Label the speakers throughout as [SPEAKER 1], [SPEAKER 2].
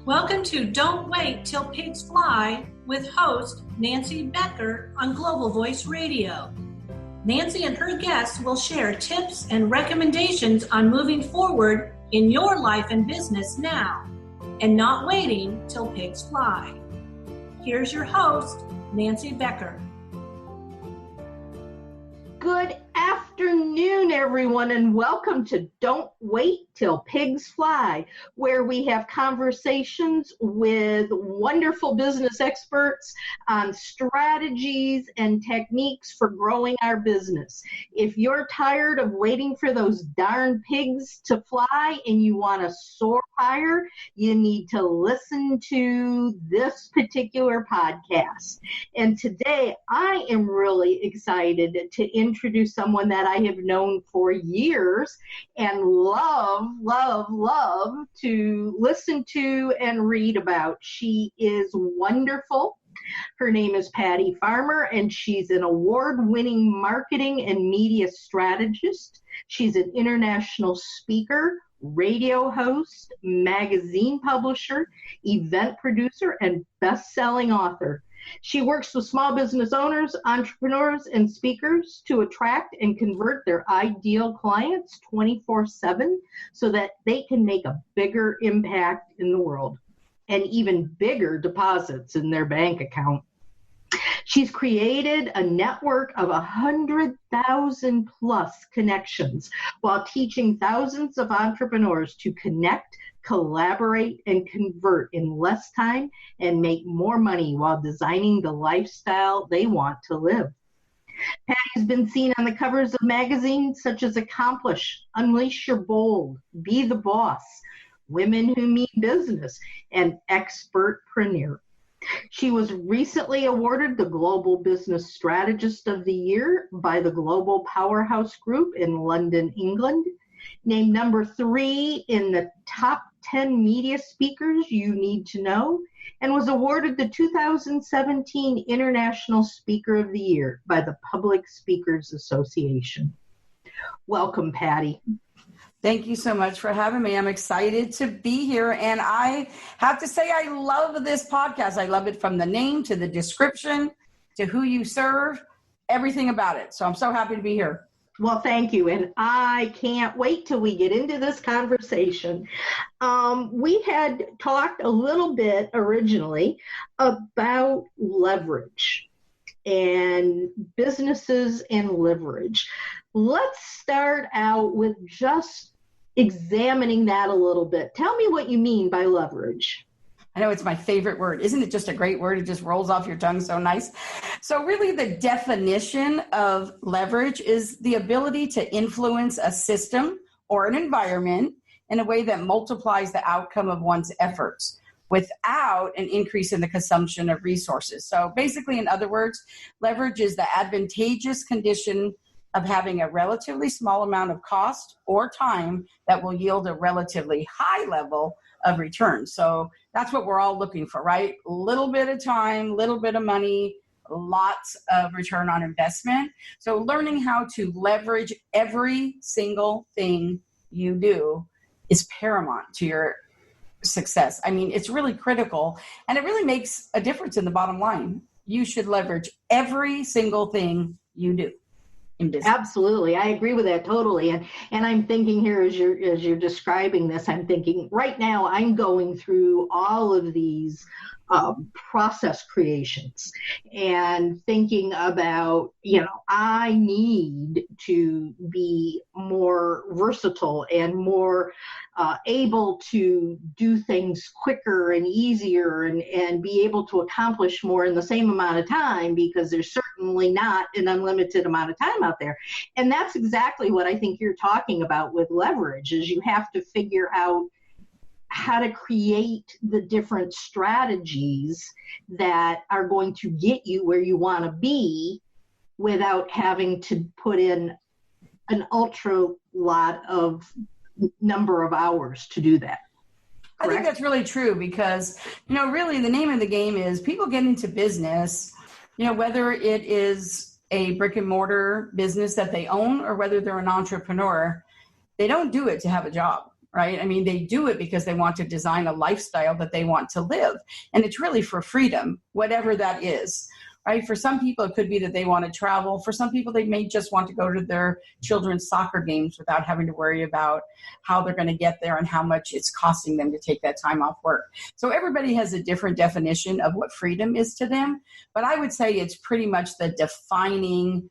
[SPEAKER 1] Welcome to Don't Wait Till Pigs Fly with host Nancy Becker on Global Voice Radio. Nancy and her guests will share tips and recommendations on moving forward in your life and business now and not waiting till pigs fly. Here's your host, Nancy Becker.
[SPEAKER 2] Good afternoon, everyone, and welcome to Don't Wait Till Pigs Fly, where we have conversations with wonderful business experts on strategies and techniques for growing our business. If you're tired of waiting for those darn pigs to fly and you want to soar higher, you need to listen to this particular podcast. And today I am really excited to introduce someone that I have known for years and love to listen to and read about. She is wonderful. Her name is Patty Farmer, and she's an award-winning marketing and media strategist. She's an international speaker, radio host, magazine publisher, event producer, and best-selling author. She works with small business owners, entrepreneurs, and speakers to attract and convert their ideal clients 24/7 so that they can make a bigger impact in the world and even bigger deposits in their bank account. She's created a network of 100,000 plus connections while teaching thousands of entrepreneurs to connect, collaborate, and convert in less time and make more money while designing the lifestyle they want to live. Patty's been seen on the covers of magazines such as Accomplish, Unleash Your Bold, Be the Boss, Women Who Mean Business, and Expertpreneur. She was recently awarded the Global Business Strategist of the Year by the Global Powerhouse Group in London, England, named number 3 in the top 10 media speakers you need to know, and was awarded the 2017 International Speaker of the Year by the Public Speakers Association. Welcome, Patty.
[SPEAKER 3] Thank you so much for having me. I'm excited to be here. And I have to say, I love this podcast. I love it from the name to the description to who you serve, everything about it. So I'm so happy to be here.
[SPEAKER 2] Well, thank you. And I can't wait till we get into this conversation. We had talked a little bit originally about leverage and businesses and leverage. Let's start out with just examining that a little bit. Tell me what you mean by leverage.
[SPEAKER 3] I know it's my favorite word. Isn't it just a great word? It just rolls off your tongue so nice. So really the definition of leverage is the ability to influence a system or an environment in a way that multiplies the outcome of one's efforts without an increase in the consumption of resources. So basically, in other words, leverage is the advantageous condition of having a relatively small amount of cost or time that will yield a relatively high level of return. So that's what we're all looking for, right? A little bit of time, little bit of money, lots of return on investment. So learning how to leverage every single thing you do is paramount to your success. I mean, it's really critical, and it really makes a difference in the bottom line. You should leverage every single thing you do in business.
[SPEAKER 2] Absolutely. I agree with that totally. And I'm thinking here as you're describing this, I'm thinking right now I'm going through all of these process creations and thinking about, I need to be more versatile and more able to do things quicker and easier and be able to accomplish more in the same amount of time, because there's certainly not an unlimited amount of time out there. And that's exactly what I think you're talking about with leverage, is you have to figure out how to create the different strategies that are going to get you where you want to be without having to put in an ultra lot of number of hours to do that. Correct?
[SPEAKER 3] I think that's really true because, really the name of the game is people get into business, whether it is a brick and mortar business that they own or whether they're an entrepreneur, they don't do it to have a job. right? I mean, they do it because they want to design a lifestyle that they want to live. And it's really for freedom, whatever that is, right? For some people, it could be that they want to travel. For some people, they may just want to go to their children's soccer games without having to worry about how they're going to get there and how much it's costing them to take that time off work. So everybody has a different definition of what freedom is to them. But I would say it's pretty much the defining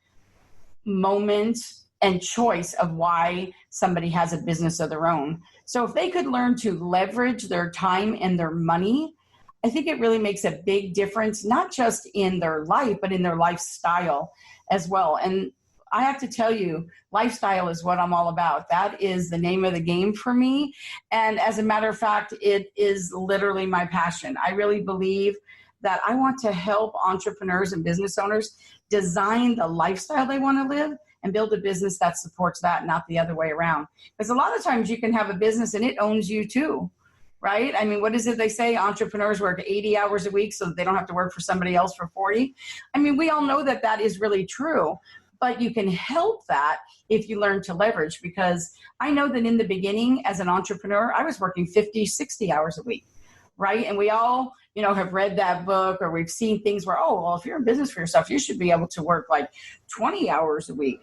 [SPEAKER 3] moment and choice of why somebody has a business of their own. So if they could learn to leverage their time and their money, I think it really makes a big difference, not just in their life, but in their lifestyle as well. And I have to tell you, lifestyle is what I'm all about. That is the name of the game for me. And as a matter of fact, it is literally my passion. I really believe that I want to help entrepreneurs and business owners design the lifestyle they want to live and build a business that supports that, not the other way around. Because a lot of times you can have a business and it owns you too. Right? I mean, what is it they say? Entrepreneurs work 80 hours a week so that they don't have to work for somebody else for 40. I mean, we all know that that is really true, but you can help that if you learn to leverage, because I know that in the beginning as an entrepreneur, I was working 50, 60 hours a week, right? And we all, have read that book, or we've seen things where, oh, well, if you're in business for yourself, you should be able to work like 20 hours a week.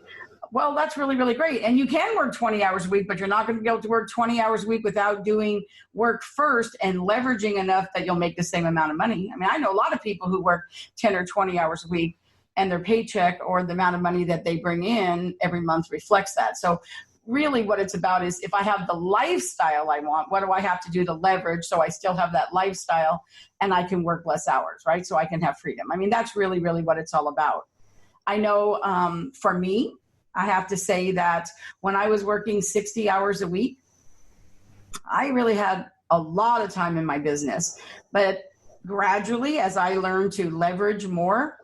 [SPEAKER 3] Well, that's really, really great. And you can work 20 hours a week, but you're not going to be able to work 20 hours a week without doing work first and leveraging enough that you'll make the same amount of money. I mean, I know a lot of people who work 10 or 20 hours a week, and their paycheck or the amount of money that they bring in every month reflects that. So really what it's about is, if I have the lifestyle I want, what do I have to do to leverage so I still have that lifestyle and I can work less hours, right? So I can have freedom. I mean, that's really, really what it's all about. I know for me, I have to say that when I was working 60 hours a week, I really had a lot of time in my business. But gradually, as I learned to leverage more,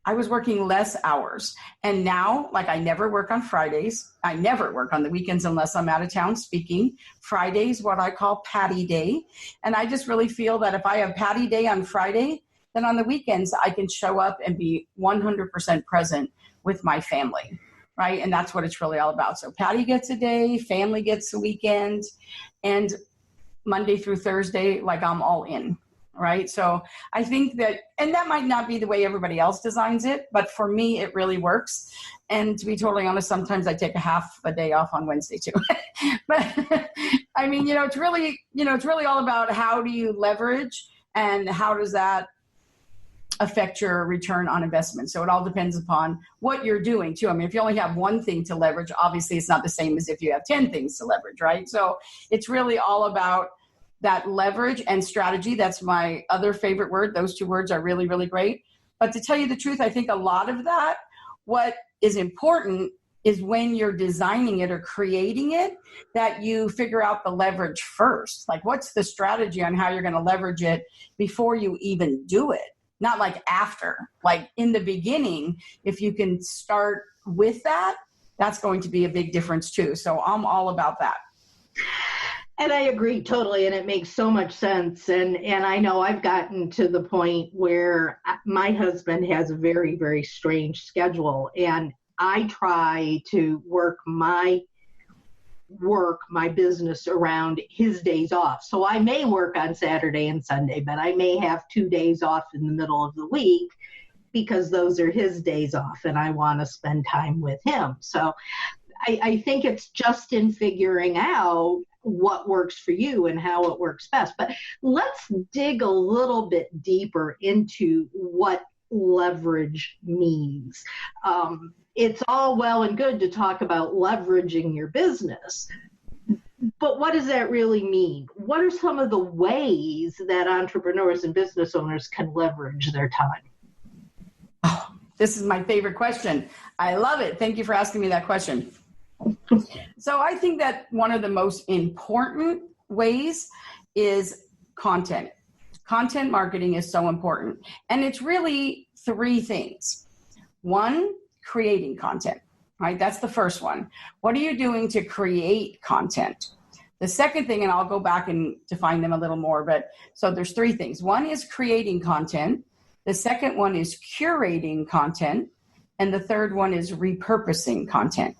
[SPEAKER 3] I was working less hours. And now, like, I never work on Fridays. I never work on the weekends unless I'm out of town speaking. Friday's what I call Patty Day. And I just really feel that if I have Patty Day on Friday, then on the weekends, I can show up and be 100% present with my family, right? And that's what it's really all about. So Patty gets a day, family gets a weekend, and Monday through Thursday, like, I'm all in, right? So I think that, and that might not be the way everybody else designs it, but for me, it really works. And to be totally honest, sometimes I take a half a day off on Wednesday too. But I mean, it's really all about how do you leverage and how does that affect your return on investment. So it all depends upon what you're doing too. I mean, if you only have one thing to leverage, obviously it's not the same as if you have 10 things to leverage, right? So it's really all about that leverage and strategy. That's my other favorite word. Those two words are really, really great. But to tell you the truth, I think a lot of that, what is important is when you're designing it or creating it, that you figure out the leverage first. Like, what's the strategy on how you're going to leverage it before you even do it? Not like after, like in the beginning, if you can start with that, that's going to be a big difference too. So I'm all about that.
[SPEAKER 2] And I agree totally. And it makes so much sense. And I know I've gotten to the point where my husband has a very, very strange schedule. And I try to work my business around his days off. So I may work on Saturday and Sunday, but I may have 2 days off in the middle of the week because those are his days off and I want to spend time with him. So I think it's just in figuring out what works for you and how it works best. But let's dig a little bit deeper into what leverage means. It's all well and good to talk about leveraging your business, but what does that really mean? What are some of the ways that entrepreneurs and business owners can leverage their time?
[SPEAKER 3] Oh, this is my favorite question. I love it. Thank you for asking me that question. So I think that one of the most important ways is content. Content marketing is so important. And it's really three things. One, creating content, right? That's the first one. What are you doing to create content? The second thing, and I'll go back and define them a little more, but so there's three things. One is creating content. The second one is curating content. And the third one is repurposing content.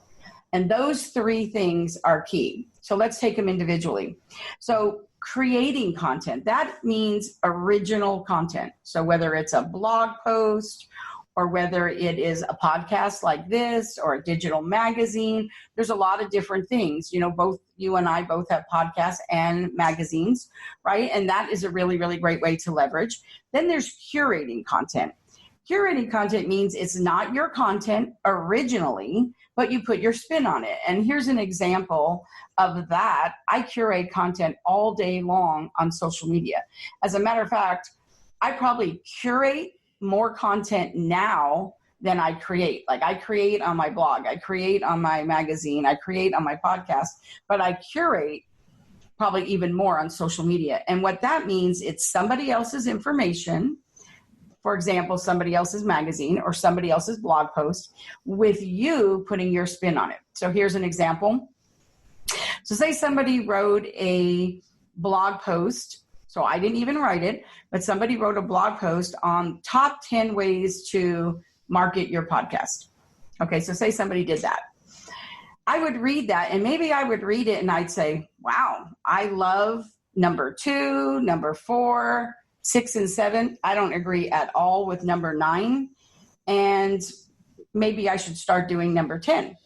[SPEAKER 3] And those three things are key. So let's take them individually. So creating content, that means original content. So whether it's a blog post or whether it is a podcast like this or a digital magazine, there's a lot of different things. You know, both you and I both have podcasts and magazines, right? And that is a really, really great way to leverage. Then there's curating content. Curating content means it's not your content originally, but you put your spin on it. And here's an example of that. I curate content all day long on social media. As a matter of fact, I probably curate more content now than I create. Like I create on my blog, I create on my magazine, I create on my podcast, but I curate probably even more on social media. And what that means, it's somebody else's information. For example, somebody else's magazine or somebody else's blog post with you putting your spin on it. So here's an example. So say somebody wrote a blog post. So I didn't even write it, but somebody wrote a blog post on top 10 ways to market your podcast. Okay, so say somebody did that. I would read that and maybe I would read it and I'd say, wow, I love number 2, number 4, 6 and 7. I don't agree at all with number 9. And maybe I should start doing number 10.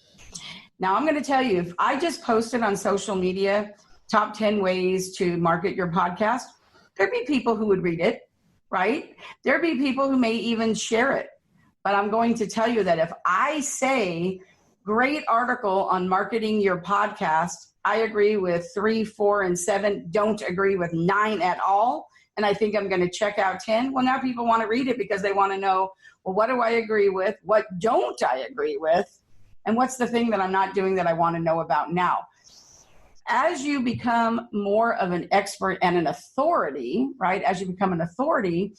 [SPEAKER 3] Now I'm going to tell you, if I just posted on social media, top 10 ways to market your podcast, there'd be people who would read it, right? There'd be people who may even share it. But I'm going to tell you that if I say, great article on marketing your podcast, I agree with 3, 4, and 7, don't agree with 9 at all, and I think I'm going to check out 10. Well, now people want to read it because they want to know, well, what do I agree with? What don't I agree with? And what's the thing that I'm not doing that I want to know about now? As you become more of an expert and an authority, right? As you become an authority,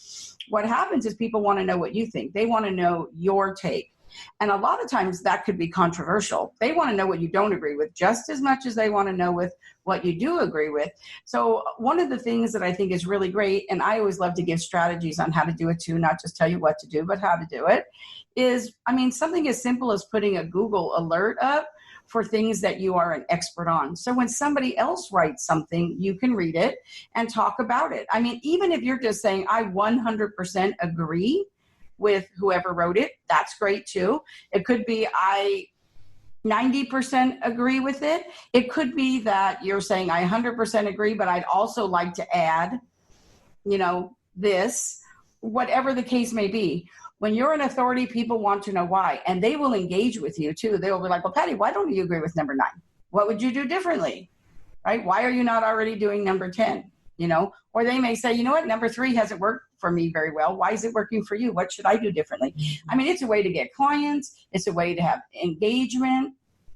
[SPEAKER 3] what happens is people want to know what you think. They want to know your take. And a lot of times that could be controversial. They want to know what you don't agree with just as much as they want to know with what you do agree with. So one of the things that I think is really great, and I always love to give strategies on how to do it too, not just tell you what to do, but how to do it, is, something as simple as putting a Google alert up for things that you are an expert on. So when somebody else writes something, you can read it and talk about it. Even if you're just saying, I 100% agree with whoever wrote it, that's great too. It could be I 90% agree with it. It could be that you're saying I 100% agree, but I'd also like to add, this, whatever the case may be. When you're an authority, people want to know why, and they will engage with you too. They will be like, well, Patty, why don't you agree with number 9? What would you do differently? Right? Why are you not already doing number 10? Or they may say, you know what, number 3 hasn't worked for me very well. Why is it working for you? What should I do differently? It's a way to get clients. It's a way to have engagement,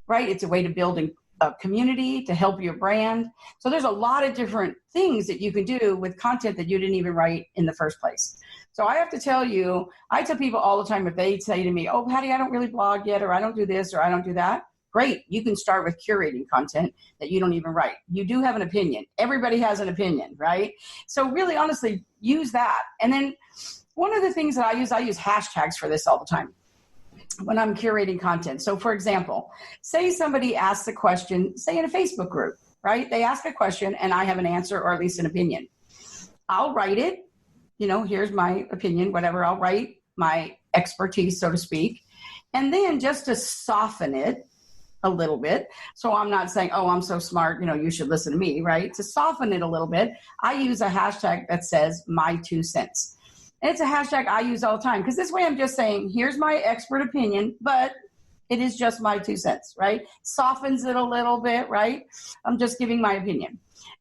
[SPEAKER 3] right? It's a way to build a community, to help your brand. So there's a lot of different things that you can do with content that you didn't even write in the first place. So I have to tell you, I tell people all the time, if they say to me, oh, Patty, I don't really blog yet, or I don't do this, or I don't do that. Great. You can start with curating content that you don't even write. You do have an opinion. Everybody has an opinion, right? So really, honestly, use that. And then one of the things that I use hashtags for this all the time when I'm curating content. So for example, say somebody asks a question, say in a Facebook group, right? They ask a question and I have an answer or at least an opinion. I'll write it. Here's my opinion, whatever. I'll write my expertise, so to speak. And then just to soften it a little bit. So I'm not saying, oh, I'm so smart, you should listen to me, right? To soften it a little bit, I use a hashtag that says my 2 cents. And it's a hashtag I use all the time because this way I'm just saying, here's my expert opinion, but it is just my 2 cents, right? Softens it a little bit, right? I'm just giving my opinion.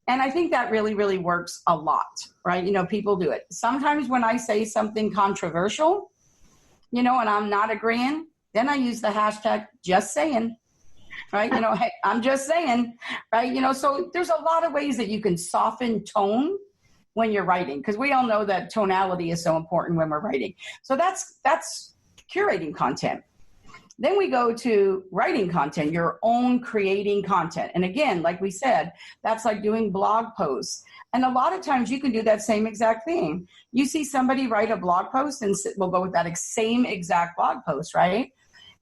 [SPEAKER 3] And I think that really, really works a lot, right? People do it. Sometimes when I say something controversial, and I'm not agreeing, then I use the hashtag just saying, right? Hey, I'm just saying, right? So there's a lot of ways that you can soften tone when you're writing, because we all know that tonality is so important when we're writing. So that's curating content. Then we go to writing content, your own creating content. And again, like we said, that's like doing blog posts. And a lot of times you can do that same exact thing. You see somebody write a blog post and we'll go with that same exact blog post, right?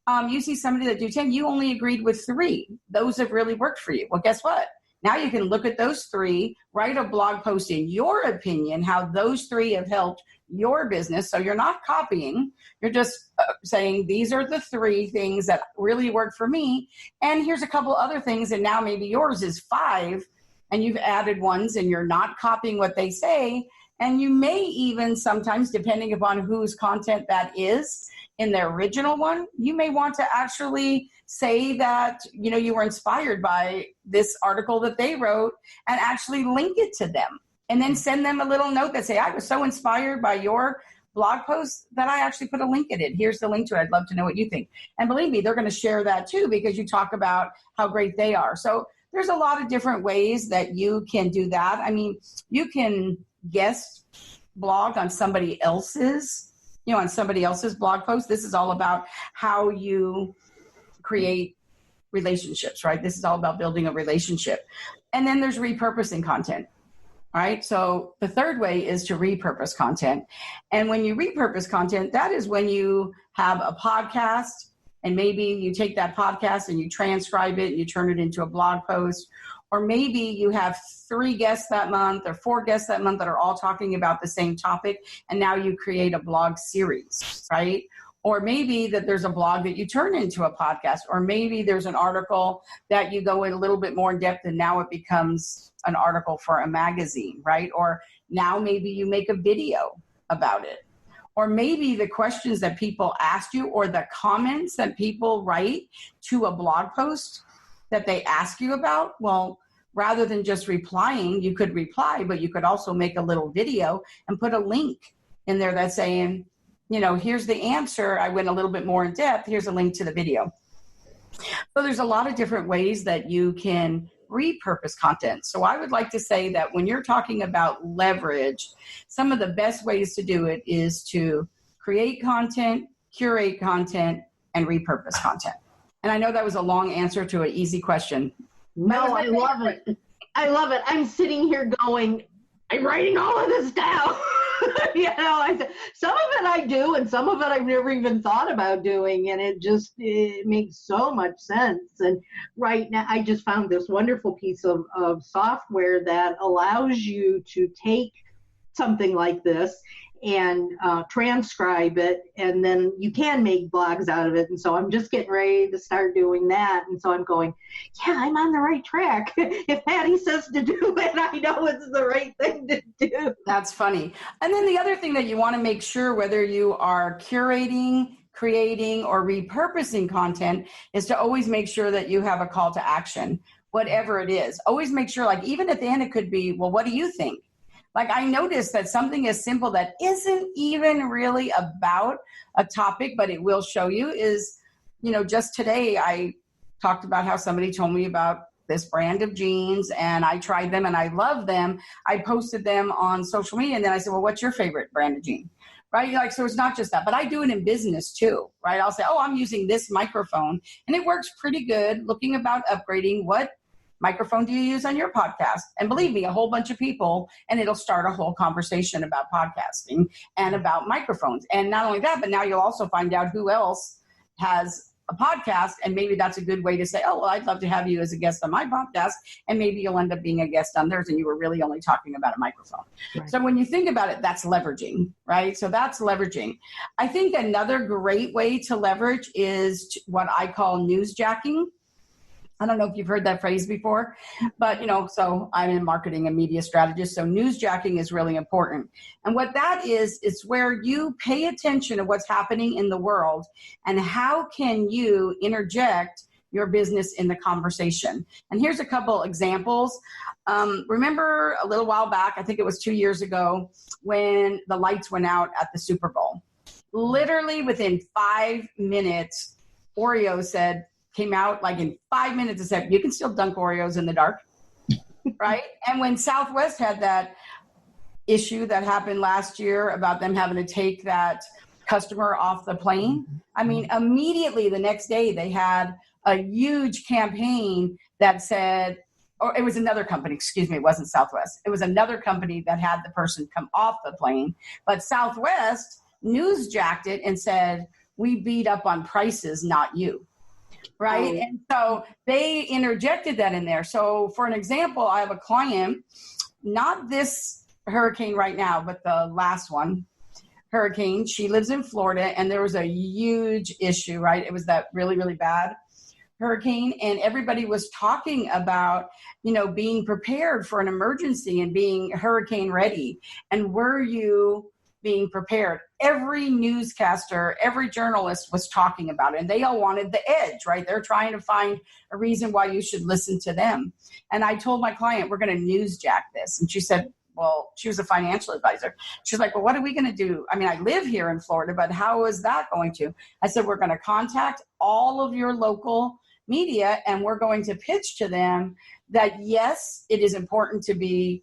[SPEAKER 3] You see somebody that do 10, you only agreed with 3. Those have really worked for you. Well, guess what? Now you can look at those 3, write a blog post in your opinion, how those 3 have helped your business. So you're not copying. You're just saying, these are the 3 things that really work for me. And here's a couple other things. And now maybe yours is 5 and you've added ones and you're not copying what they say. And you may even sometimes, depending upon whose content that is in the original one, you may want to actually say that, you were inspired by this article that they wrote and actually link it to them. And then send them a little note that say, I was so inspired by your blog post that I actually put a link in it. Here's the link to it. I'd love to know what you think. And believe me, they're going to share that too, because you talk about how great they are. So there's a lot of different ways that you can do that. I mean, you can guest blog on somebody else's, on somebody else's blog post. This is all about how you create relationships, right? This is all about building a relationship. And then there's repurposing content. All right. So the third way is to repurpose content. And when you repurpose content, that is when you have a podcast and maybe you take that podcast and you transcribe it and you turn it into a blog post. Or maybe you have 3 guests that month or 4 guests that month that are all talking about the same topic. And now you create a blog series, right? Or maybe that there's a blog that you turn into a podcast, or maybe there's an article that you go in a little bit more in depth and now it becomes an article for a magazine, right? Or now maybe you make a video about it. Or maybe the questions that people asked you or the comments that people write to a blog post that they ask you about, well, rather than just replying, you could reply, but you could also make a little video and put a link in there that's saying, here's the answer. I went a little bit more in depth. Here's a link to the video. So there's a lot of different ways that you can repurpose content. So I would like to say that when you're talking about leverage, some of the best ways to do it is to create content, curate content, and repurpose content. And I know that was a long answer to an easy question.
[SPEAKER 2] No, I love it. I love it. I'm sitting here going, I'm writing all of this down. Some of it I do, and some of it I've never even thought about doing, and it makes so much sense. And right now, I just found this wonderful piece of software that allows you to take something like this and transcribe it, and then you can make blogs out of it. And so I'm just getting ready to start doing that. And so I'm going, yeah, I'm on the right track. If Patty says to do it, I know it's the right thing to do.
[SPEAKER 3] That's funny. And then the other thing that you want to make sure, whether you are curating, creating, or repurposing content, is to always make sure that you have a call to action, whatever it is. Always make sure, like even at the end, it could be, well, what do you think? Like I noticed that something as simple that isn't even really about a topic, but it will show you is, just today I talked about how somebody told me about this brand of jeans and I tried them and I love them. I posted them on social media and then I said, well, what's your favorite brand of jean? Right? Like, so it's not just that, but I do it in business too, right? I'll say, oh, I'm using this microphone and it works pretty good. Looking about upgrading, what microphone do you use on your podcast? And believe me, a whole bunch of people, and it'll start a whole conversation about podcasting and about microphones. And not only that, but now you'll also find out who else has a podcast. And maybe that's a good way to say, oh, well, I'd love to have you as a guest on my podcast. And maybe you'll end up being a guest on theirs and you were really only talking about a microphone. Right. So when you think about it, that's leveraging, right? So that's leveraging. I think another great way to leverage is what I call newsjacking. I don't know if you've heard that phrase before, but so I'm in marketing and media strategist. So newsjacking is really important. And what that is, it's where you pay attention to what's happening in the world and how can you interject your business in the conversation. And here's a couple examples. Remember a little while back, I think it was 2 years ago, when the lights went out at the Super Bowl. Literally within 5 minutes, Oreo came out like in 5 minutes and said, you can still dunk Oreos in the dark, right? And when Southwest had that issue that happened last year about them having to take that customer off the plane, I mean, immediately the next day they had a huge campaign that said, or it was another company, excuse me, it wasn't Southwest. It was another company that had the person come off the plane, but Southwest newsjacked it and said, we beat up on prices, not you. Right.
[SPEAKER 2] Oh.
[SPEAKER 3] And so they interjected that in there. So for an example, I have a client, not this hurricane right now, but the last one, hurricane. She lives in Florida, and there was a huge issue, right? It was that really, really bad hurricane, and everybody was talking about, being prepared for an emergency and being hurricane ready. And were you being prepared? Every newscaster, every journalist was talking about it, and they all wanted the edge, right? They're trying to find a reason why you should listen to them. And I told my client, we're going to newsjack this. And she said, well, she was a financial advisor. She's like, well, what are we going to do? I mean, I live here in Florida, but how is that going to? I said, we're going to contact all of your local media, and we're going to pitch to them that, yes, it is important to be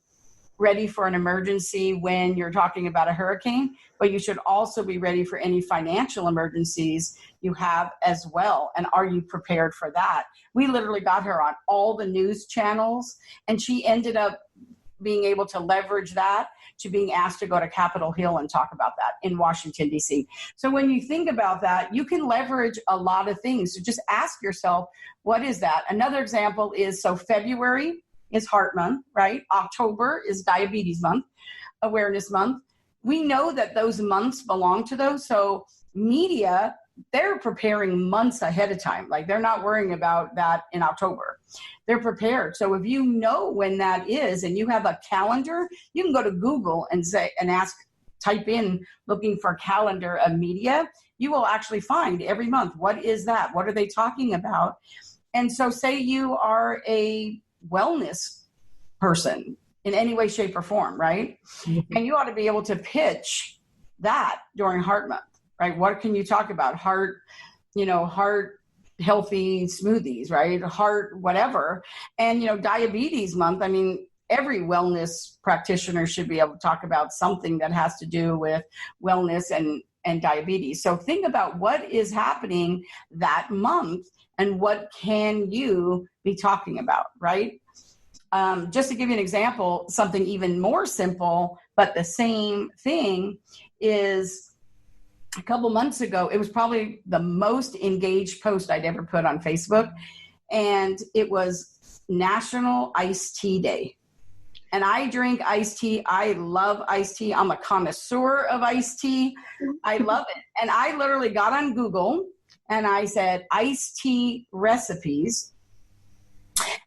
[SPEAKER 3] ready for an emergency when you're talking about a hurricane, but you should also be ready for any financial emergencies you have as well. And are you prepared for that? We literally got her on all the news channels, and she ended up being able to leverage that to being asked to go to Capitol Hill and talk about that in Washington, D.C. So when you think about that, you can leverage a lot of things. So just ask yourself, what is that? Another example is, so February is Heart Month, right? October is Diabetes Month, Awareness Month. We know that those months belong to those. So media, they're preparing months ahead of time. Like, they're not worrying about that in October. They're prepared. So if you know when that is and you have a calendar, you can go to Google and type in looking for calendar of media. You will actually find every month, what is that? What are they talking about? And so say you are a wellness person in any way, shape, or form, right? Mm-hmm. And you ought to be able to pitch that during Heart Month, right? What can you talk about? Heart healthy smoothies, right? Heart, whatever. And, Diabetes Month, I mean, every wellness practitioner should be able to talk about something that has to do with wellness and diabetes. So think about what is happening that month and what can you be talking about, right? Just to give you an example, something even more simple, but the same thing is, a couple months ago, it was probably the most engaged post I'd ever put on Facebook. And it was National Iced Tea Day. And I drink iced tea. I love iced tea. I'm a connoisseur of iced tea. I love it. And I literally got on Google and I said, iced tea recipes.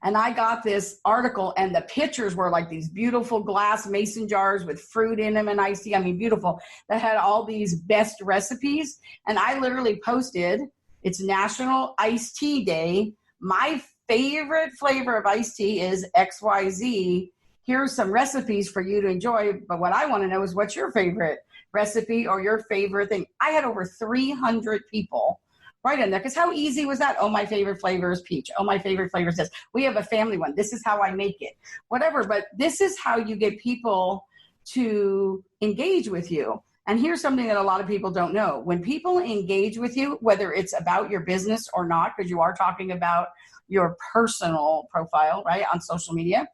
[SPEAKER 3] And I got this article, and the pictures were like these beautiful glass mason jars with fruit in them and iced tea. I mean, beautiful. That had all these best recipes. And I literally posted, it's National Iced Tea Day. My favorite flavor of iced tea is XYZ. Here's some recipes for you to enjoy. But what I want to know is, what's your favorite recipe or your favorite thing? I had over 300 people right in there. Because how easy was that? Oh, my favorite flavor is peach. Oh, my favorite flavor is this. We have a family one. This is how I make it. Whatever. But this is how you get people to engage with you. And here's something that a lot of people don't know. When people engage with you, whether it's about your business or not, because you are talking about your personal profile, right, on social media,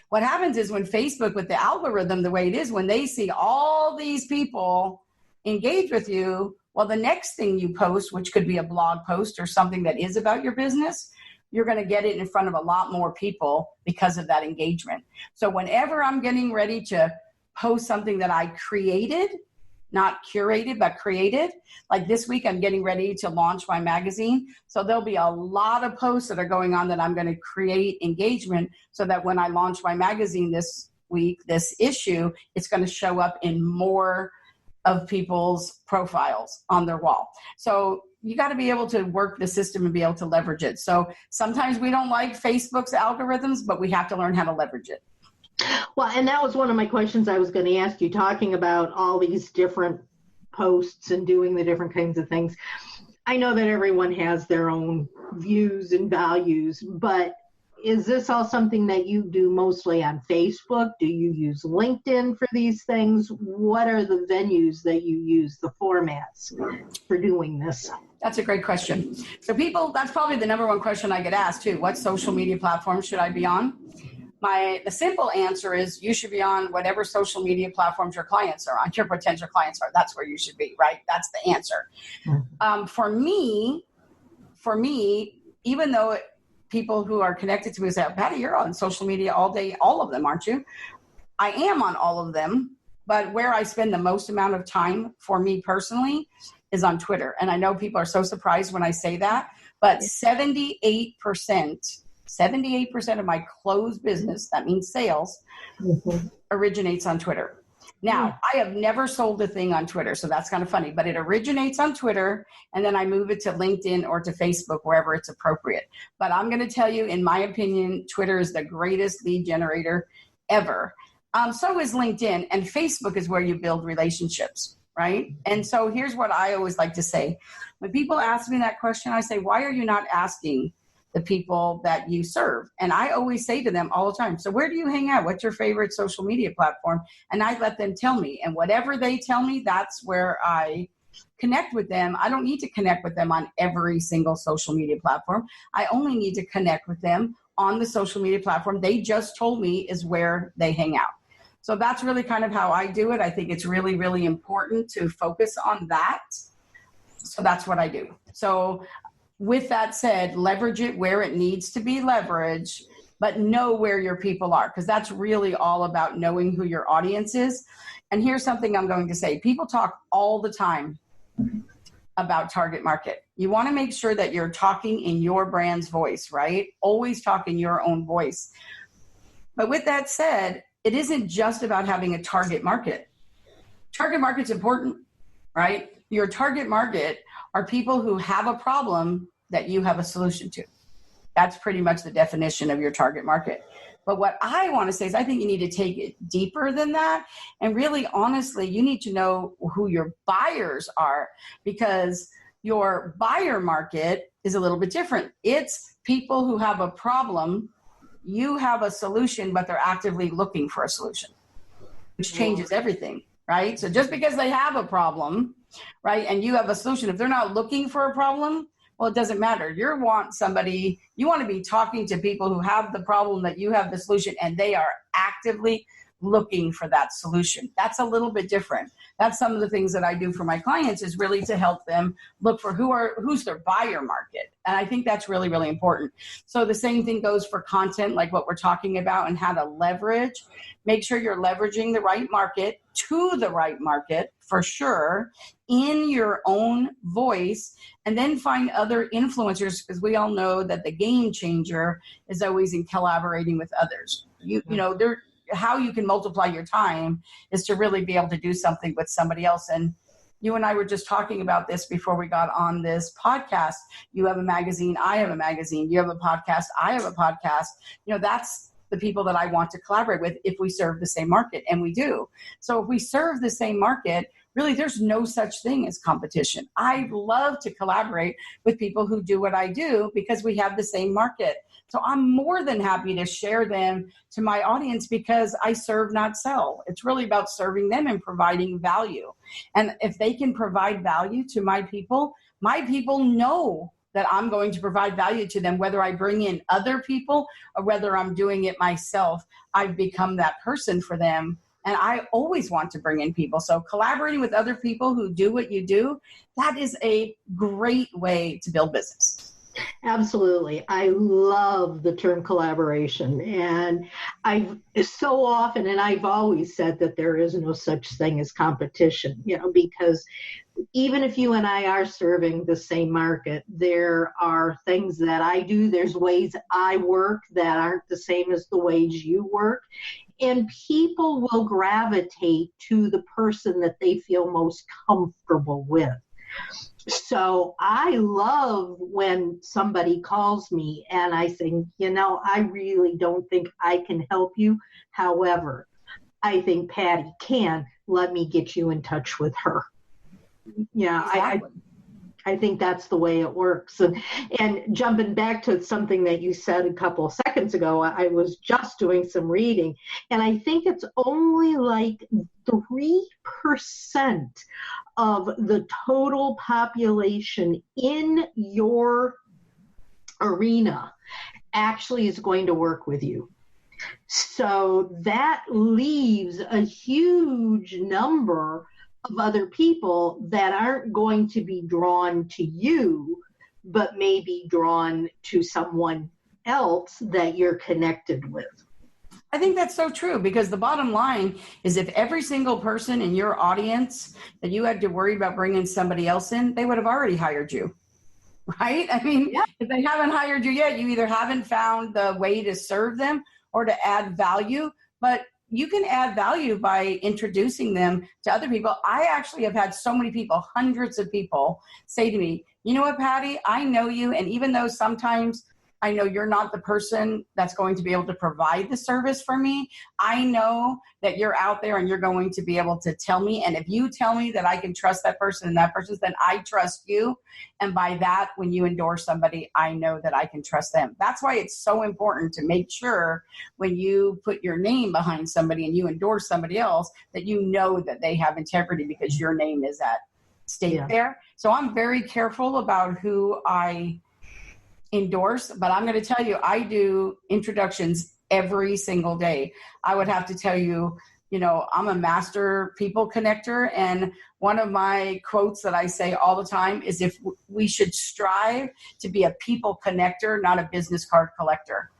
[SPEAKER 3] what happens is when Facebook, with the algorithm the way it is, when they see all these people engage with you, well, the next thing you post, which could be a blog post or something that is about your business, you're going to get it in front of a lot more people because of that engagement. So whenever I'm getting ready to post something that I created, not curated, but created, like this week, I'm getting ready to launch my magazine. So there'll be a lot of posts that are going on that I'm going to create engagement so that when I launch my magazine this week, this issue, it's going to show up in more of people's profiles on their wall. So you got to be able to work the system and be able to leverage it. So sometimes we don't like Facebook's algorithms, but we have to learn how to leverage it.
[SPEAKER 2] Well, and that was one of my questions I was going to ask you, talking about all these different posts and doing the different kinds of things. I know that everyone has their own views and values, but is this all something that you do mostly on Facebook? Do you use LinkedIn for these things? What are the venues that you use, the formats for doing this?
[SPEAKER 3] That's a great question. So people, that's probably the number one question I get asked too. What social media platform should I be on? The simple answer is you should be on whatever social media platforms your clients are on, your potential clients are. That's where you should be, right? That's the answer. For me, even though people who are connected to me say, Patty, you're on social media all day, all of them, aren't you? I am on all of them, but where I spend the most amount of time for me personally is on Twitter. And I know people are so surprised when I say that, but 78% of my closed business, that means sales, originates on Twitter. Now, I have never sold a thing on Twitter, so that's kind of funny, but it originates on Twitter, and then I move it to LinkedIn or to Facebook, wherever it's appropriate. But I'm going to tell you, in my opinion, Twitter is the greatest lead generator ever. So is LinkedIn, and Facebook is where you build relationships, right? And so here's what I always like to say. When people ask me that question, I say, why are you not asking the people that you serve? And I always say to them all the time, so where do you hang out? What's your favorite social media platform? And I let them tell me. And whatever they tell me, that's where I connect with them. I don't need to connect with them on every single social media platform. I only need to connect with them on the social media platform they just told me is where they hang out. So that's really kind of how I do it. I think it's really, really important to focus on that. So that's what I do. So with that said, leverage it where it needs to be leveraged, but know where your people are, because that's really all about knowing who your audience is. And here's something I'm going to say. People talk all the time about target market. You want to make sure that you're talking in your brand's voice, right? Always talk in your own voice. But with that said, it isn't just about having a target market. Target market's important, right? Your target market are people who have a problem that you have a solution to. That's pretty much the definition of your target market. But what I want to say is I think you need to take it deeper than that. And really, honestly, you need to know who your buyers are, because your buyer market is a little bit different. It's people who have a problem. You have a solution, but they're actively looking for a solution, which changes everything, right? So just because they have a problem, right, and you have a solution, if they're not looking for a problem, well, it doesn't matter. You want to be talking to people who have the problem that you have the solution, and they are actively looking for that solution. That's a little bit different. That's some of the things that I do for my clients, is really to help them look for who's their buyer market. And I think that's really, really important. So the same thing goes for content, like what we're talking about, and how to leverage. Make sure you're leveraging the right market to the right market, for sure, in your own voice, and then find other influencers, because we all know that the game changer is always in collaborating with others. How you can multiply your time is to really be able to do something with somebody else. And you and I were just talking about this before we got on this podcast. You have a magazine, I have a magazine. You have a podcast, I have a podcast. That's the people that I want to collaborate with if we serve the same market, and we do. So if we serve the same market, really there's no such thing as competition. I love to collaborate with people who do what I do because we have the same market. So I'm more than happy to share them to my audience, because I serve, not sell. It's really about serving them and providing value. And if they can provide value to my people know that I'm going to provide value to them, whether I bring in other people or whether I'm doing it myself. I've become that person for them. And I always want to bring in people. So collaborating with other people who do what you do, that is a great way to build business.
[SPEAKER 2] Absolutely. I love the term collaboration. And I've always said that there is no such thing as competition, because even if you and I are serving the same market, there are things that I do. There's ways I work that aren't the same as the ways you work. And people will gravitate to the person that they feel most comfortable with. So I love when somebody calls me and I think, I really don't think I can help you. However, I think Patty can. Let me get you in touch with her. Yeah, exactly. I think that's the way it works. And jumping back to something that you said a couple of seconds ago, I was just doing some reading, and I think it's only like 3% of the total population in your arena actually is going to work with you. So that leaves a huge number of other people that aren't going to be drawn to you, but may be drawn to someone else that you're connected with.
[SPEAKER 3] I think that's so true, because the bottom line is if every single person in your audience that you had to worry about bringing somebody else in, they would have already hired you, right? I mean,
[SPEAKER 2] Yeah.
[SPEAKER 3] If they haven't hired you yet, you either haven't found the way to serve them or to add value, but you can add value by introducing them to other people. I actually have had so many people, hundreds of people, say to me, you know what, Patty, I know you. And even though sometimes I know you're not the person that's going to be able to provide the service for me, I know that you're out there and you're going to be able to tell me. And if you tell me that I can trust that person and that person, then I trust you. And by that, when you endorse somebody, I know that I can trust them. That's why it's so important to make sure when you put your name behind somebody and you endorse somebody else, that you know that they have integrity, because your name is at stake there. So I'm very careful about who I endorse, but I'm going to tell you, I do introductions every single day. I would have to tell you, I'm a master people connector. And one of my quotes that I say all the time is, if we should strive to be a people connector, not a business card collector.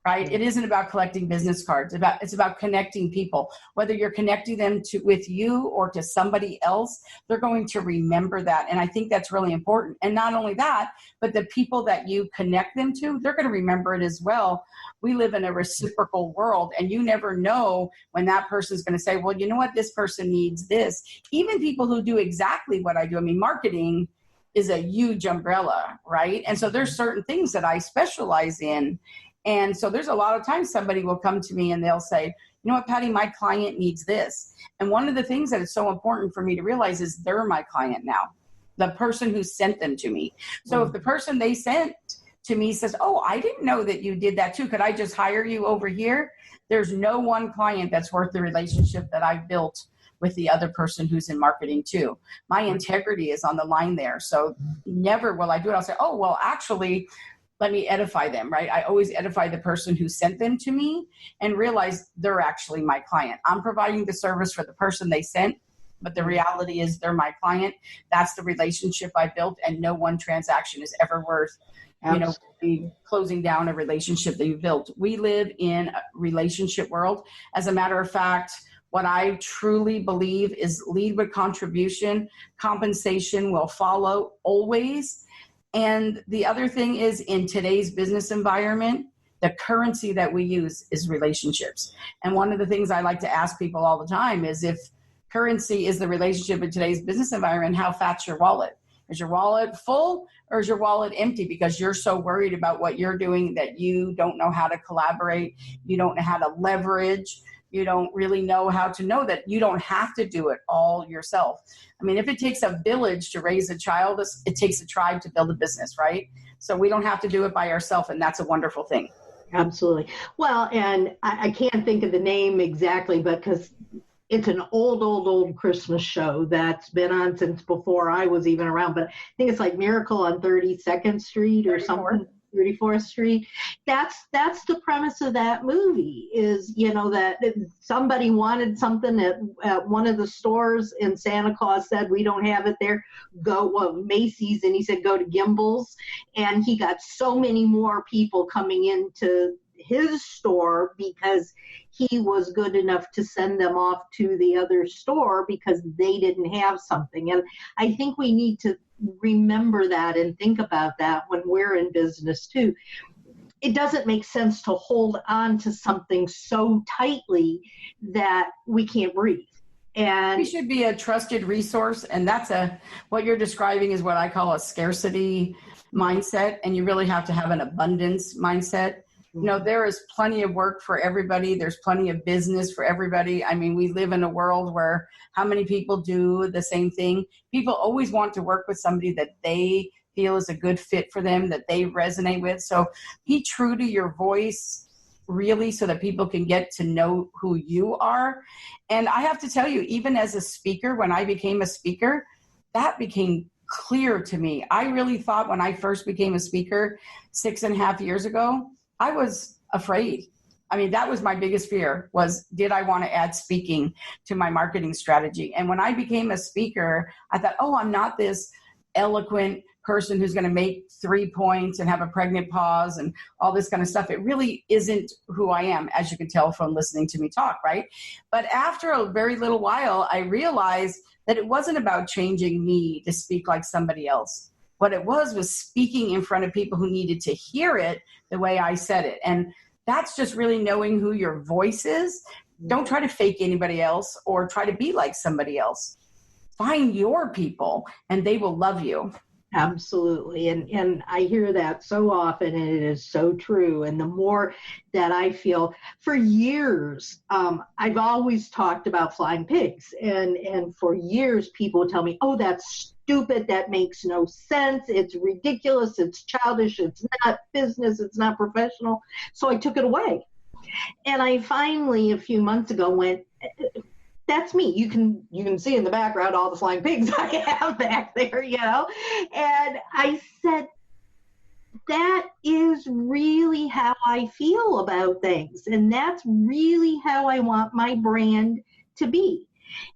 [SPEAKER 3] Right? It isn't about collecting business cards. It's about connecting people. Whether you're connecting them with you or to somebody else, they're going to remember that. And I think that's really important. And not only that, but the people that you connect them to, they're going to remember it as well. We live in a reciprocal world, and you never know when that person's going to say, well, you know what, this person needs this. Even people who do exactly what I do. I mean, marketing is a huge umbrella, right? And so there's certain things that I specialize in. And so there's a lot of times somebody will come to me and they'll say, you know what, Patty, my client needs this. And one of the things that is so important for me to realize is they're my client now, the person who sent them to me. So if the person they sent to me says, oh, I didn't know that you did that too, could I just hire you over here? There's no one client that's worth the relationship that I've built with the other person who's in marketing too. My integrity is on the line there. So never will I do it. I'll say, oh, well, actually, let me edify them, right? I always edify the person who sent them to me and realize they're actually my client. I'm providing the service for the person they sent, but the reality is they're my client. That's the relationship I built, and no one transaction is ever worth, closing down a relationship that you built. We live in a relationship world. As a matter of fact, what I truly believe is lead with contribution. Compensation will follow always. And the other thing is, in today's business environment, the currency that we use is relationships. And one of the things I like to ask people all the time is, if currency is the relationship in today's business environment, how fat's your wallet? Is your wallet full or is your wallet empty because you're so worried about what you're doing that you don't know how to collaborate, you don't know how to leverage, you don't really know how to know that you don't have to do it all yourself. I mean, if it takes a village to raise a child, it takes a tribe to build a business, right? So we don't have to do it by ourselves, and that's a wonderful thing.
[SPEAKER 2] Absolutely. Well, and I can't think of the name exactly, but because it's an old Christmas show that's been on since before I was even around, but I think it's like Miracle on 32nd Street or something. 34th Street. That's the premise of that movie is, that somebody wanted something at one of the stores and Santa Claus said, we don't have it there. Macy's, and he said, go to Gimbel's. And he got so many more people coming into his store because he was good enough to send them off to the other store because they didn't have something. And I think we need to remember that and think about that when we're in business too. It doesn't make sense to hold on to something so tightly that we can't breathe. And
[SPEAKER 3] we should be a trusted resource. And that's what you're describing is what I call a scarcity mindset. And you really have to have an abundance mindset. There is plenty of work for everybody. There's plenty of business for everybody. I mean, we live in a world where how many people do the same thing? People always want to work with somebody that they feel is a good fit for them, that they resonate with. So be true to your voice, really, so that people can get to know who you are. And I have to tell you, even as a speaker, when I became a speaker, that became clear to me. I really thought when I first became a speaker 6.5 years ago, I was afraid. I mean, that was my biggest fear, was did I want to add speaking to my marketing strategy? And when I became a speaker, I thought, oh, I'm not this eloquent person who's going to make 3 points and have a pregnant pause and all this kind of stuff. It really isn't who I am, as you can tell from listening to me talk, right? But after a very little while, I realized that it wasn't about changing me to speak like somebody else. What it was speaking in front of people who needed to hear it the way I said it. And that's just really knowing who your voice is. Don't try to fake anybody else or try to be like somebody else. Find your people and they will love you.
[SPEAKER 2] Absolutely. And I hear that so often, and it is so true. And the more that I feel, for years, I've always talked about flying pigs. And for years, people would tell me, oh, that's stupid. That makes no sense. It's ridiculous. It's childish. It's not business. It's not professional. So I took it away. And I finally, a few months ago, went, that's me. You can see in the background all the flying pigs I have back there, you know. And I said, that is really how I feel about things. And that's really how I want my brand to be.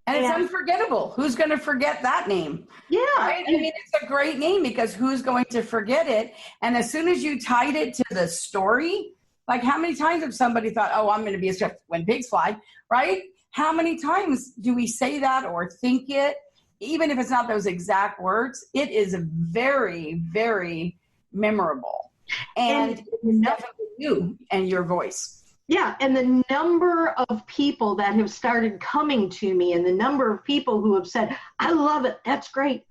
[SPEAKER 3] And it's unforgettable. Who's going to forget that name?
[SPEAKER 2] Yeah.
[SPEAKER 3] Right? I mean, it's a great name because who's going to forget it? And as soon as you tied it to the story, like how many times have somebody thought, oh, I'm going to be a chef when pigs fly, right? How many times do we say that or think it? Even if it's not those exact words, it is very, very memorable. And it's definitely you and your voice.
[SPEAKER 2] Yeah, and the number of people that have started coming to me and the number of people who have said, I love it, that's great.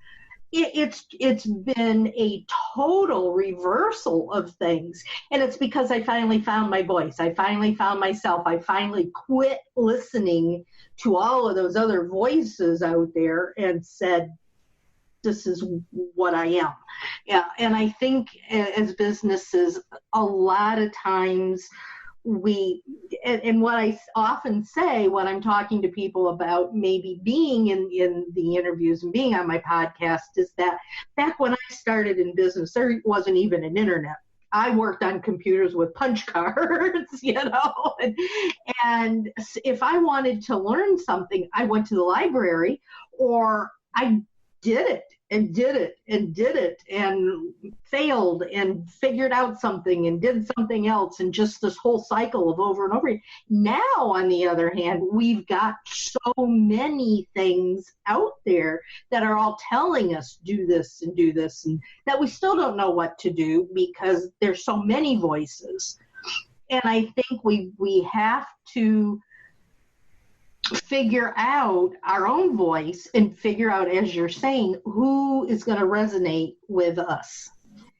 [SPEAKER 2] It's been a total reversal of things. And it's because I finally found my voice. I finally found myself. I finally quit listening to all of those other voices out there and said, this is what I am. Yeah. And I think as businesses, a lot of times and what I often say when I'm talking to people about maybe being in the interviews and being on my podcast is that back when I started in business, there wasn't even an internet. I worked on computers with punch cards, you know, and if I wanted to learn something, I went to the library or I did it and did it and did it and failed and figured out something and did something else, and just this whole cycle of over and over again. Now, on the other hand, we've got so many things out there that are all telling us do this and do this, and that we still don't know what to do because there's so many voices. And I think we have to figure out our own voice and figure out, as you're saying, who is going to resonate with us.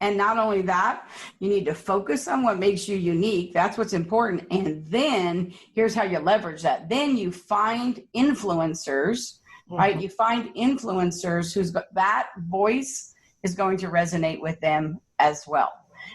[SPEAKER 3] And not only that, you need to focus on what makes you unique. That's what's important. And then here's how you leverage that. Then you find influencers, right? You find influencers whose that voice is going to resonate with them as well.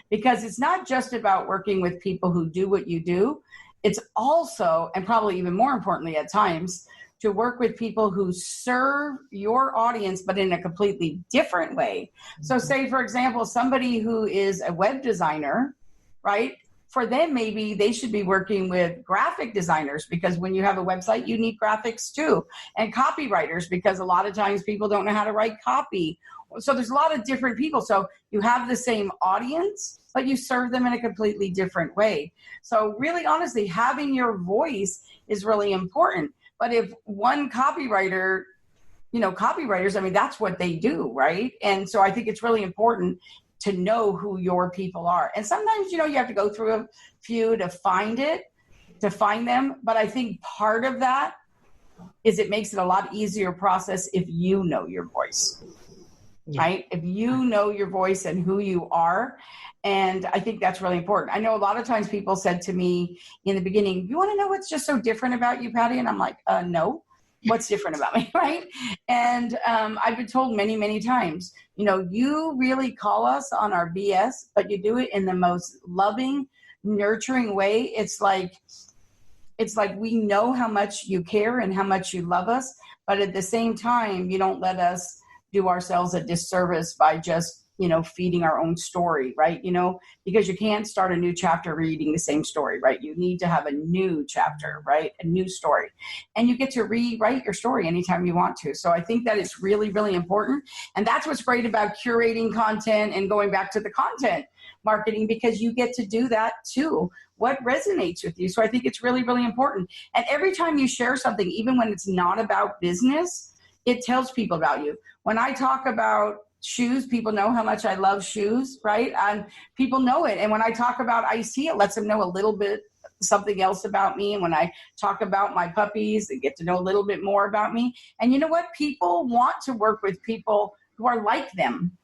[SPEAKER 3] Because it's not just about working with people who do what you do. It's also, and probably even more importantly at times, to work with people who serve your audience, but in a completely different way. So say, for example, somebody who is a web designer, right? For them, maybe they should be working with graphic designers, because when you have a website, you need graphics too. And copywriters, because a lot of times people don't know how to write copy. So there's a lot of different people. So you have the same audience, but you serve them in a completely different way. So really, honestly, having your voice is really important. But if one copywriter, copywriters, I mean, that's what they do, right? And so I think it's really important to know who your people are. And sometimes, you have to go through a few to find them. But I think part of that is it makes it a lot easier process if you know your voice. Yeah. Right? If you know your voice and who you are. And I think that's really important. I know a lot of times people said to me in the beginning, you want to know what's just so different about you, Patty? And I'm like, no, what's different about me, right? And I've been told many, many times, you really call us on our BS, but you do it in the most loving, nurturing way. It's like we know how much you care and how much you love us, but at the same time, you don't let us do ourselves a disservice by just feeding our own story, right? Because you can't start a new chapter reading the same story, right? You need to have a new chapter, right? A new story. And you get to rewrite your story anytime you want to. So I think that it's really, really important. And that's what's great about curating content and going back to the content marketing, because you get to do that too. What resonates with you? So I think it's really, really important. And every time you share something, even when it's not about business, it tells people about you. When I talk about shoes, people know how much I love shoes, right? And people know it. And when I talk about iced tea, it lets them know a little bit something else about me. And when I talk about my puppies, they get to know a little bit more about me. And you know what? People want to work with people who are like them,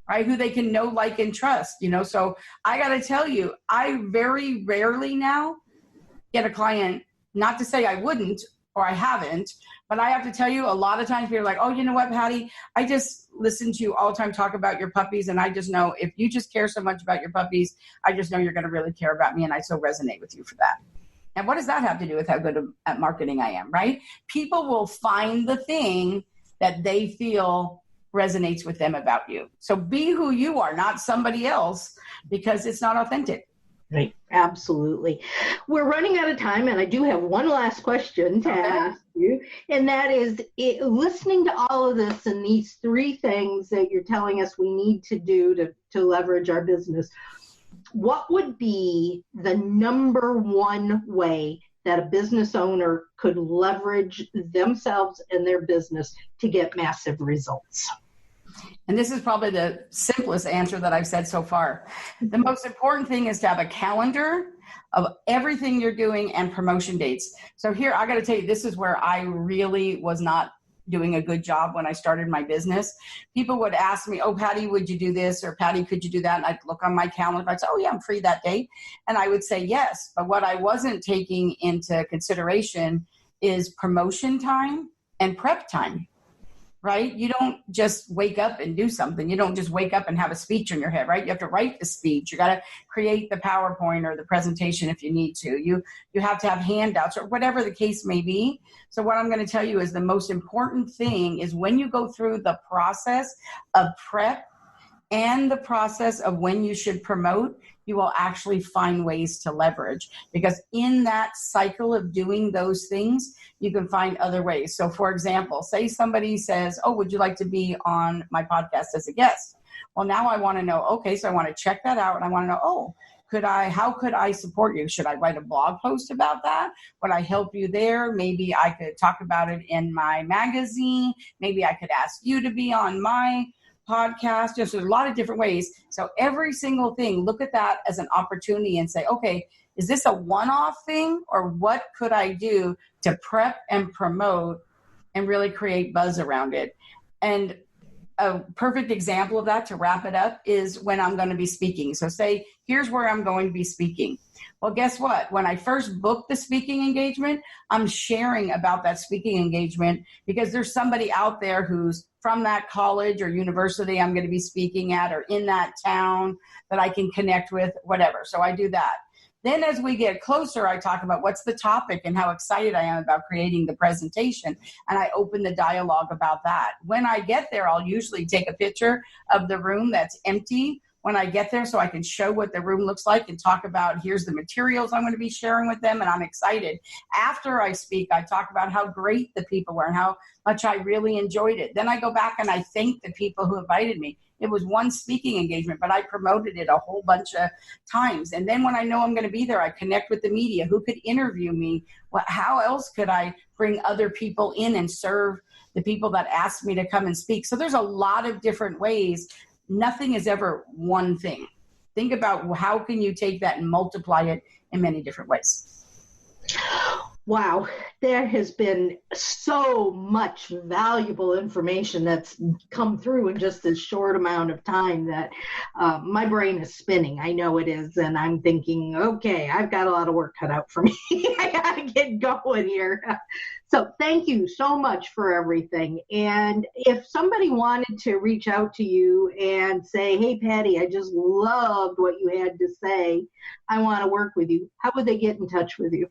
[SPEAKER 3] right? Who they can know, like, and trust, So I got to tell you, I very rarely now get a client, not to say I wouldn't or I haven't, but I have to tell you, a lot of times people are like, oh, you know what, Patty, I just listen to you all the time talk about your puppies. And I just know if you just care so much about your puppies, I just know you're going to really care about me. And I so resonate with you for that. And what does that have to do with how good at marketing I am, right? People will find the thing that they feel resonates with them about you. So be who you are, not somebody else, because it's not authentic.
[SPEAKER 2] Right. Absolutely. We're running out of time, and I do have one last question to ask you, and that is, listening to all of this and these three things that you're telling us we need to do to leverage our business, what would be the number one way that a business owner could leverage themselves and their business to get massive results?
[SPEAKER 3] And this is probably the simplest answer that I've said so far. The most important thing is to have a calendar of everything you're doing and promotion dates. So here, I got to tell you, this is where I really was not doing a good job when I started my business. People would ask me, oh, Patty, would you do this? Or Patty, could you do that? And I'd look on my calendar. I'd say, oh, yeah, I'm free that day. And I would say yes. But what I wasn't taking into consideration is promotion time and prep time. Right? You don't just wake up and do something. You don't just wake up and have a speech in your head, right? You have to write the speech. You got to create the PowerPoint or the presentation if you need to. You have to have handouts or whatever the case may be. So what I'm going to tell you is the most important thing is when you go through the process of prep and the process of when you should promote, you will actually find ways to leverage, because in that cycle of doing those things, you can find other ways. So for example, say somebody says, oh, would you like to be on my podcast as a guest? Well, now I want to know, okay, so I want to check that out. And I want to know, oh, how could I support you? Should I write a blog post about that? Would I help you there? Maybe I could talk about it in my magazine. Maybe I could ask you to be on my podcast. There's a lot of different ways. So every single thing, look at that as an opportunity and say, okay, is this a one-off thing, or what could I do to prep and promote and really create buzz around it? And a perfect example of that, to wrap it up, is when I'm going to be speaking. So say, here's where I'm going to be speaking. Well, guess what? When I first booked the speaking engagement, I'm sharing about that speaking engagement because there's somebody out there who's from that college or university I'm going to be speaking at, or in that town that I can connect with, whatever. So I do that. Then as we get closer, I talk about what's the topic and how excited I am about creating the presentation. And I open the dialogue about that. When I get there, I'll usually take a picture of the room that's empty when I get there so I can show what the room looks like and talk about, here's the materials I'm going to be sharing with them, and I'm excited. After I speak, I talk about how great the people were and how much I really enjoyed it. Then I go back and I thank the people who invited me. It was one speaking engagement, but I promoted it a whole bunch of times. And then when I know I'm going to be there, I connect with the media. Who could interview me? How else could I bring other people in and serve the people that asked me to come and speak? So there's a lot of different ways. Nothing is ever one thing. Think about how can you take that and multiply it in many different ways.
[SPEAKER 2] Wow, there has been so much valuable information that's come through in just this short amount of time that my brain is spinning. I know it is. And I'm thinking, okay, I've got a lot of work cut out for me. I got to get going here. So thank you so much for everything. And if somebody wanted to reach out to you and say, hey, Patty, I just loved what you had to say, I want to work with you, how would they get in touch with you?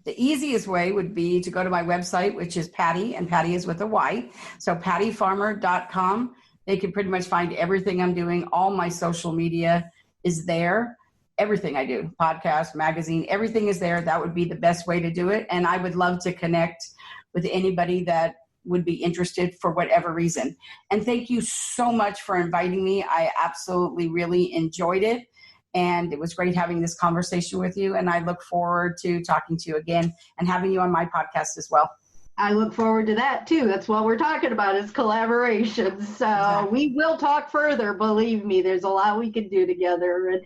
[SPEAKER 3] The easiest way would be to go to my website, which is Patty, and Patty is with a Y. So pattyfarmer.com. They can pretty much find everything I'm doing. All my social media is there. Everything I do, podcast, magazine, everything is there. That would be the best way to do it. And I would love to connect with anybody that would be interested for whatever reason. And thank you so much for inviting me. I absolutely really enjoyed it. And it was great having this conversation with you. And I look forward to talking to you again and having you on my podcast as well.
[SPEAKER 2] I look forward to that too. That's what we're talking about is collaboration. So exactly. We will talk further. Believe me, there's a lot we can do together.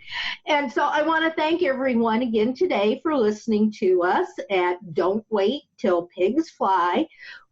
[SPEAKER 2] And so I want to thank everyone again today for listening to us at Don't Wait Till Pigs Fly.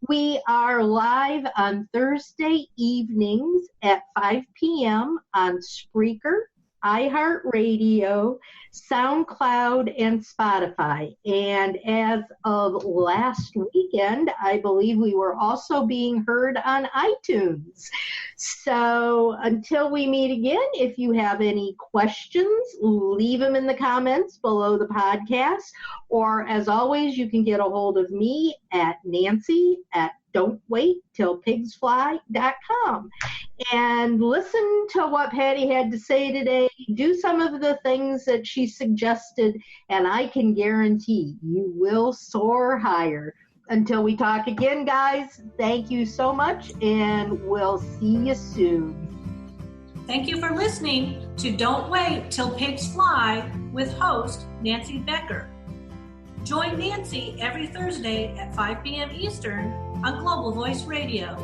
[SPEAKER 2] We are live on Thursday evenings at 5 p.m. on Spreaker, iHeartRadio, SoundCloud, and Spotify. And as of last weekend, I believe we were also being heard on iTunes. So until we meet again, if you have any questions, leave them in the comments below the podcast. Or as always, you can get a hold of me at nancy@don'twaittillpigsfly.com. And listen to what Patty had to say today. Do some of the things that she suggested, and I can guarantee you will soar higher. Until we talk again, guys, thank you so much, and we'll see you soon.
[SPEAKER 1] Thank you for listening to Don't Wait Till Pigs Fly with host Nancy Becker. Join Nancy every Thursday at 5 p.m. Eastern on Global Voice Radio.